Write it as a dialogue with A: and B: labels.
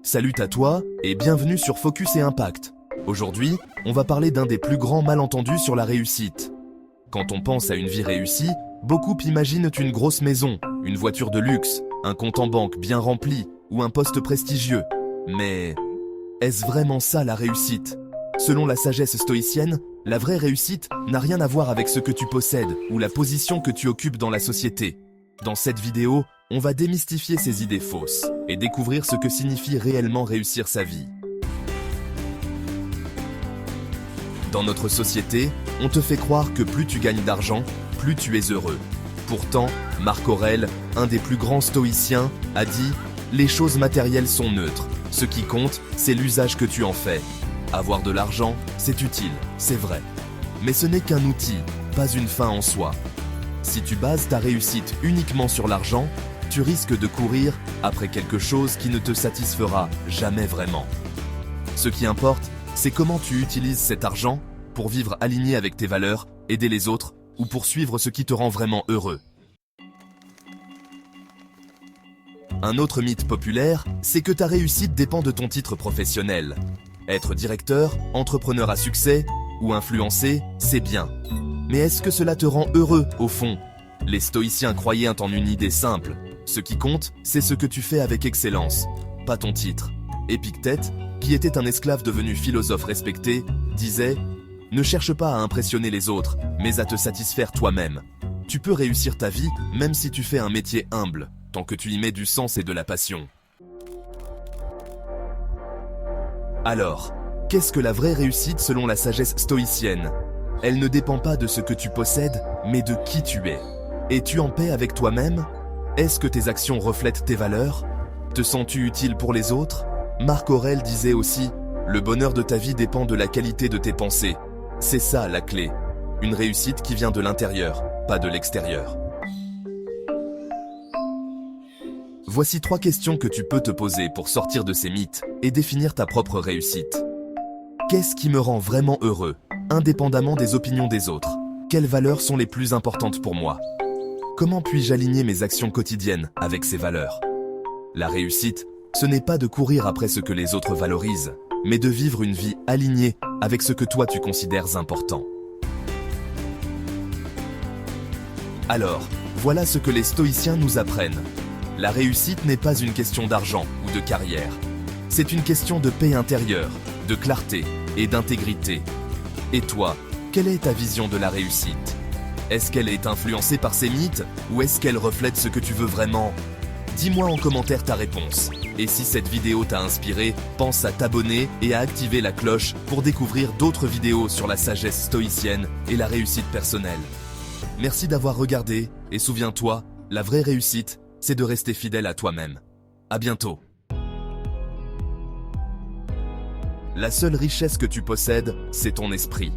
A: Salut à toi et bienvenue sur Focus et Impact. Aujourd'hui, on va parler d'un des plus grands malentendus sur la réussite. Quand on pense à une vie réussie, beaucoup imaginent une grosse maison, une voiture de luxe, un compte en banque bien rempli ou un poste prestigieux. Mais est-ce vraiment ça la réussite? Selon la sagesse stoïcienne, la vraie réussite n'a rien à voir avec ce que tu possèdes ou la position que tu occupes dans la société. Dans cette vidéo, on va démystifier ces idées fausses et découvrir ce que signifie réellement réussir sa vie. Dans notre société, on te fait croire que plus tu gagnes d'argent, plus tu es heureux. Pourtant, Marc Aurèle, un des plus grands stoïciens, a dit « Les choses matérielles sont neutres. Ce qui compte, c'est l'usage que tu en fais. Avoir de l'argent, c'est utile, c'est vrai. Mais ce n'est qu'un outil, pas une fin en soi. Si tu bases ta réussite uniquement sur l'argent, tu risques de courir après quelque chose qui ne te satisfera jamais vraiment. Ce qui importe, c'est comment tu utilises cet argent pour vivre aligné avec tes valeurs, aider les autres ou poursuivre ce qui te rend vraiment heureux. Un autre mythe populaire, c'est que ta réussite dépend de ton titre professionnel. Être directeur, entrepreneur à succès ou influencé, c'est bien. Mais est-ce que cela te rend heureux au fond? Les stoïciens croyaient en une idée simple. Ce qui compte, c'est ce que tu fais avec excellence, pas ton titre. Épictète, qui était un esclave devenu philosophe respecté, disait « Ne cherche pas à impressionner les autres, mais à te satisfaire toi-même. Tu peux réussir ta vie même si tu fais un métier humble, tant que tu y mets du sens et de la passion. » Alors, qu'est-ce que la vraie réussite selon la sagesse stoïcienne? Elle ne dépend pas de ce que tu possèdes, mais de qui tu es. Es-tu en paix avec toi-même? Est-ce que tes actions reflètent tes valeurs? Te sens-tu utile pour les autres? Marc Aurèle disait aussi « Le bonheur de ta vie dépend de la qualité de tes pensées. » C'est ça la clé. Une réussite qui vient de l'intérieur, pas de l'extérieur. Voici 3 questions que tu peux te poser pour sortir de ces mythes et définir ta propre réussite. Qu'est-ce qui me rend vraiment heureux, indépendamment des opinions des autres? Quelles valeurs sont les plus importantes pour moi? Comment puis-je aligner mes actions quotidiennes avec ces valeurs? La réussite, ce n'est pas de courir après ce que les autres valorisent, mais de vivre une vie alignée avec ce que toi tu considères important. Alors, voilà ce que les stoïciens nous apprennent. La réussite n'est pas une question d'argent ou de carrière. C'est une question de paix intérieure, de clarté et d'intégrité. Et toi, quelle est ta vision de la réussite? Est-ce qu'elle est influencée par ces mythes ou est-ce qu'elle reflète ce que tu veux vraiment? Dis-moi en commentaire ta réponse. Et si cette vidéo t'a inspiré, pense à t'abonner et à activer la cloche pour découvrir d'autres vidéos sur la sagesse stoïcienne et la réussite personnelle. Merci d'avoir regardé et souviens-toi, la vraie réussite, c'est de rester fidèle à toi-même. À bientôt. La seule richesse que tu possèdes, c'est ton esprit.